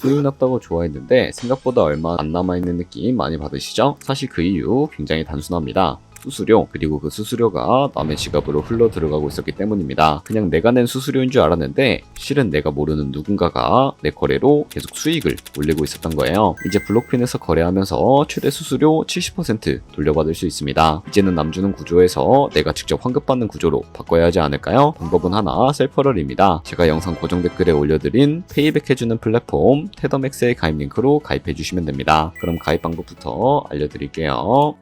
수익 났다고 좋아했는데 생각보다 얼마 안 남아있는 느낌 많이 받으시죠? 사실 그 이유 굉장히 단순합니다. 수수료, 그리고 그 수수료가 남의 지갑으로 흘러 들어가고 있었기 때문입니다. 그냥 내가 낸 수수료인 줄 알았는데 실은 내가 모르는 누군가가 내 거래로 계속 수익을 올리고 있었던 거예요. 이제 블록핀에서 거래하면서 최대 수수료 70% 돌려받을 수 있습니다. 이제는 남주는 구조에서 내가 직접 환급받는 구조로 바꿔야 하지 않을까요? 방법은 하나, 셀퍼럴입니다. 제가 영상 고정 댓글에 올려드린 페이백 해주는 플랫폼 테더맥스의 가입 링크로 가입해주시면 됩니다. 그럼 가입 방법부터 알려드릴게요.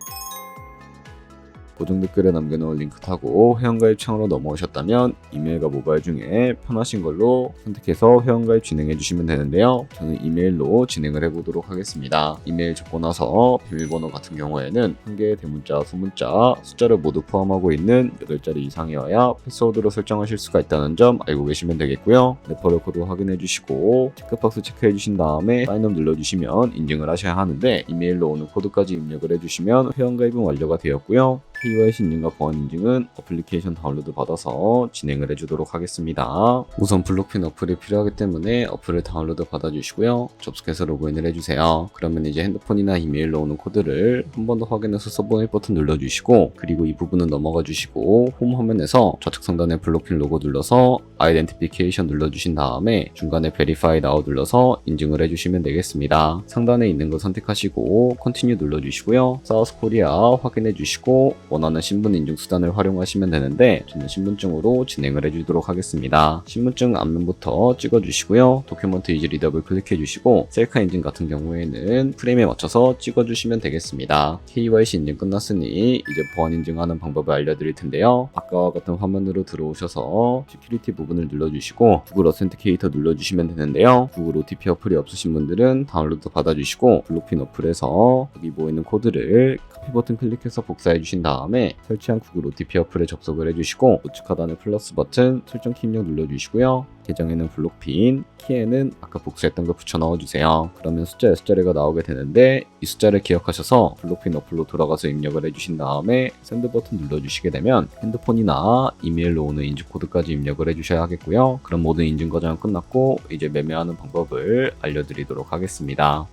고정 댓글에 남겨놓은 링크 타고 회원가입 창으로 넘어오셨다면 이메일과 모바일 중에 편하신 걸로 선택해서 회원가입 진행해 주시면 되는데요. 저는 이메일로 진행을 해보도록 하겠습니다. 이메일 적고 나서 비밀번호 같은 경우에는 한 개의 대문자, 소문자, 숫자를 모두 포함하고 있는 8자리 이상이어야 패스워드로 설정하실 수가 있다는 점 알고 계시면 되겠고요. 레퍼럴 코드 확인해 주시고 체크박스 체크해 주신 다음에 사인업 눌러주시면 인증을 하셔야 하는데 이메일로 오는 코드까지 입력을 해주시면 회원가입은 완료가 되었고요. KYC 인증과 보안 인증은 어플리케이션 다운로드 받아서 진행을 해주도록 하겠습니다. 우선 블록핀 어플이 필요하기 때문에 어플을 다운로드 받아주시고요. 접속해서 로그인을 해주세요. 그러면 이제 핸드폰이나 이메일로 오는 코드를 한 번 더 확인해서 서브밋 버튼 눌러주시고 그리고 이 부분은 넘어가 주시고 홈 화면에서 좌측 상단에 블록핀 로고 눌러서 아이덴티피케이션 눌러주신 다음에 중간에 Verify Now 눌러서 인증을 해주시면 되겠습니다. 상단에 있는 거 선택하시고 Continue 눌러주시고요. 사우스 코리아 확인해 주시고 원하는 신분 인증 수단을 활용하시면 되는데 저는 신분증으로 진행을 해주도록 하겠습니다. 신분증 앞면부터 찍어주시고요. 도큐먼트 이지 리더블 클릭해주시고 셀카 인증 같은 경우에는 프레임에 맞춰서 찍어주시면 되겠습니다. KYC 인증 끝났으니 이제 보안 인증하는 방법을 알려드릴 텐데요. 아까와 같은 화면으로 들어오셔서 시큐리티 부분을 눌러주시고 구글 어센티케이터 눌러주시면 되는데요. 구글 OTP 어플이 없으신 분들은 다운로드 받아주시고 블록핀 어플에서 여기 보이는 코드를 카피 버튼 클릭해서 복사해 주신 다음에 설치한 구글 OTP 어플에 접속을 해주시고 우측 하단에 플러스 버튼 설정 키 입력 눌러주시고요. 계정에는 블록핀, 키에는 아까 복사했던 거 붙여 넣어주세요. 그러면 숫자 6자리가 나오게 되는데 이 숫자를 기억하셔서 블록핀 어플로 돌아가서 입력을 해주신 다음에 샌드 버튼 눌러주시게 되면 핸드폰이나 이메일로 오는 인증 코드까지 입력을 해주셔야 하겠고요. 그럼 모든 인증 과정은 끝났고 이제 매매하는 방법을 알려드리도록 하겠습니다.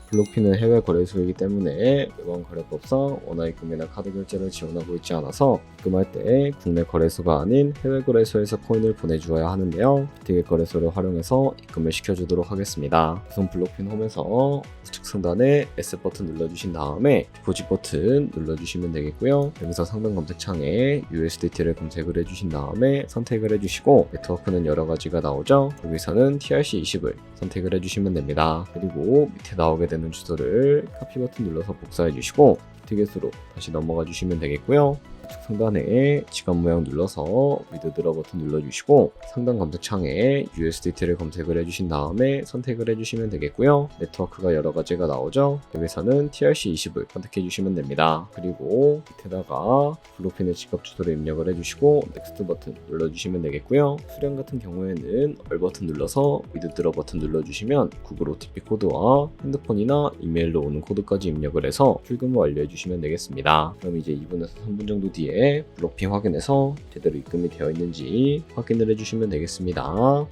블록핀은 해외 거래소이기 때문에 매번 거래법상 원화 입금이나 카드 결제를 지원하고 있지 않아서 입금할 때 국내 거래소가 아닌 해외 거래소에서 코인을 보내주어야 하는데요. 비티겟 거래소를 활용해서 입금을 시켜주도록 하겠습니다. 우선 블록핀 홈에서 우측 상단에 S 버튼 눌러주신 다음에 디포짓 버튼 눌러주시면 되겠고요. 여기서 상단 검색창에 USDT를 검색을 해주신 다음에 선택을 해주시고 네트워크는 여러 가지가 나오죠. 여기서는 TRC20을 선택을 해주시면 됩니다. 그리고 밑에 나오게 되는 주소를 카피 버튼 눌러서 복사해 주시고 비티겟으로 다시 넘어가 주시면 되겠고요. 우측 상단에 지갑 모양 눌러서 위드드러 버튼 눌러주시고 상단 검색창에 USDT를 검색을 해주신 다음에 선택을 해주시면 되겠고요. 네트워크가 여러 가지가 나오죠. 여기서는 TRC20을 선택해 주시면 됩니다. 그리고 밑에다가 블록핀의 지갑 주소를 입력을 해주시고 넥스트 버튼 눌러주시면 되겠고요. 수령 같은 경우에는 얼 버튼 눌러서 위드드러 버튼 눌러주시면 구글 OTP 코드와 핸드폰이나 이메일로 오는 코드까지 입력을 해서 출금을 완료해 주시면 되겠습니다. 그럼 이제 2분에서 3분 정도 뒤에 블록핀 확인해서 제대로 입금이 되어 있는지 확인을 해주시면 되겠습니다.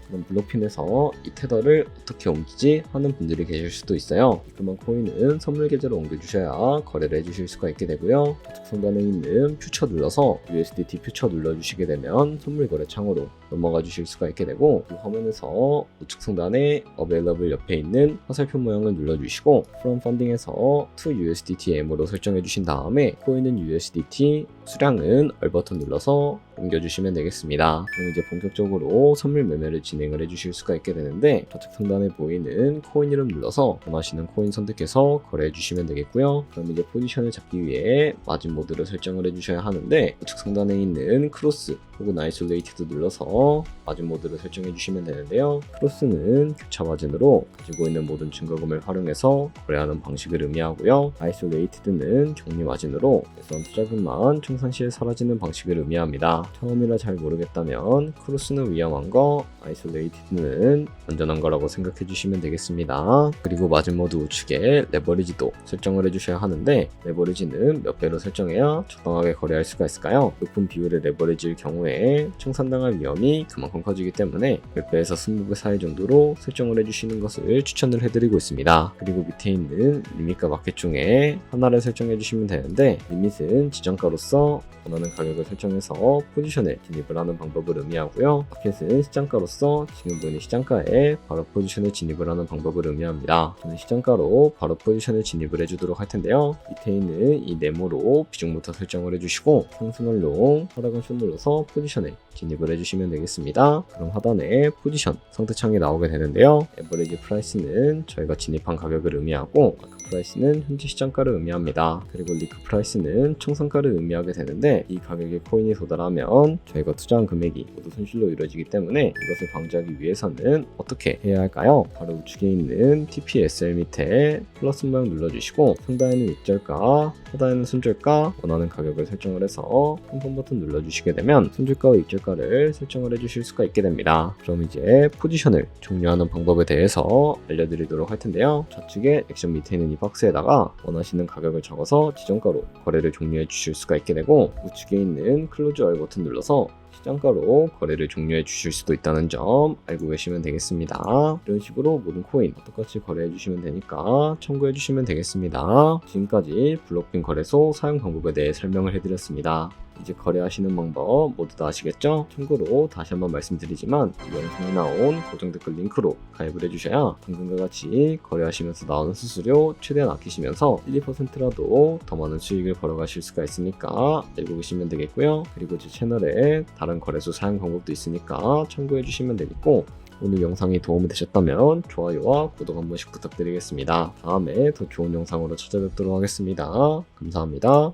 그럼 블록핀에서 이 테더를 어떻게 옮기지 하는 분들이 계실 수도 있어요. 입금한 코인은 선물 계좌로 옮겨주셔야 거래를 해주실 수가 있게 되고요. 좌측 상단에 있는 퓨처 눌러서 USDT 퓨처 눌러주시게 되면 선물 거래 창으로 넘어가 주실 수가 있게 되고 이 화면에서 우측 상단에 Available 옆에 있는 화살표 모양을 눌러주시고 From Funding에서 To USDT M으로 설정해 주신 다음에 코인은 USDT, 수량은 얼 버튼 눌러서 옮겨주시면 되겠습니다. 그럼 이제 본격적으로 선물 매매를 진행을 해주실 수가 있게 되는데 좌측 상단에 보이는 코인 이름 눌러서 원하시는 코인 선택해서 거래해 주시면 되겠고요. 그럼 이제 포지션을 잡기 위해 마진 모드를 설정을 해주셔야 하는데 우측 상단에 있는 크로스 혹은 아이솔레이티드 눌러서 마진 모드를 설정해 주시면 되는데요. 크로스는 교차 마진으로 가지고 있는 모든 증거금을 활용해서 거래하는 방식을 의미하고요. 아이솔레이티드는 격리 마진으로 예선 투자금만 청산 시에 사라지는 방식을 의미합니다. 처음이라 잘 모르겠다면 크로스는 위험한 거, 아이솔레이티드는 안전한 거라고 생각해 주시면 되겠습니다. 그리고 마진모드 우측에 레버리지도 설정을 해주셔야 하는데, 레버리지는 몇 배로 설정해야 적당하게 거래할 수가 있을까요? 높은 비율의 레버리지일 경우에 청산당할 위험이 그만큼 커지기 때문에 몇 배에서 20배 사이 정도로 설정을 해주시는 것을 추천을 해드리고 있습니다. 그리고 밑에 있는 리밋과 마켓 중에 하나를 설정해 주시면 되는데, 리밋은 지정가로서 원하는 가격을 설정해서 포지션에 진입을 하는 방법을 의미하고요. 마켓은 시장가로서 지금 보이는 시장가에 바로 포지션에 진입을 하는 방법을 의미합니다. 저는 시장가로 바로 포지션에 진입을 해주도록 할 텐데요. 밑에 있는 이 네모로 비중부터 설정을 해주시고, 상승을롱, 하락은 숏 눌러서 포지션에 진입을 해주시면 되겠습니다. 그럼 하단에 포지션 선택창이 나오게 되는데요. 에버리지 프라이스는 저희가 진입한 가격을 의미하고, 마크 프라이스는 현재 시장가를 의미합니다. 그리고 리크 프라이스는 총상가를 의미하게 되는데, 이 가격에 코인이 도달하면 저희가 투자한 금액이 모두 손실로 이루어지기 때문에 이것을 방지하기 위해서는 어떻게 해야 할까요? 바로 우측에 있는 TPSL 밑에 플러스 모양 눌러주시고, 상단에는 익절가, 하단에는 손절가, 원하는 가격을 설정을 해서 홈 버튼 눌러주시게 되면 손절가와 익절가를 설정을 해주실 수가 있게 됩니다. 그럼 이제 포지션을 종료하는 방법에 대해서 알려드리도록 할 텐데요. 좌측에 액션 밑에 있는 이 박스에다가 원하시는 가격을 적어서 지정가로 거래를 종료해 주실 수가 있게 되고, 우측에 있는 클로즈 얼 버튼 눌러서 시장가로 거래를 종료해 주실 수도 있다는 점 알고 계시면 되겠습니다. 이런 식으로 모든 코인 똑같이 거래해 주시면 되니까 참고해 주시면 되겠습니다. 지금까지 블록빈 거래소 사용 방법에 대해 설명을 해드렸습니다. 이제 거래하시는 방법 모두 다 아시겠죠? 참고로 다시 한번 말씀드리지만, 이 영상에 나온 고정 댓글 링크로 가입을 해주셔야 방금과 같이 거래하시면서 나오는 수수료 최대한 아끼시면서 1~2%라도 더 많은 수익을 벌어가실 수가 있으니까 알고 계시면 되겠고요. 그리고 제 채널에 다른 거래소 사용 방법도 있으니까 참고해 주시면 되겠고, 오늘 영상이 도움이 되셨다면 좋아요와 구독 한 번씩 부탁드리겠습니다. 다음에 더 좋은 영상으로 찾아뵙도록 하겠습니다. 감사합니다.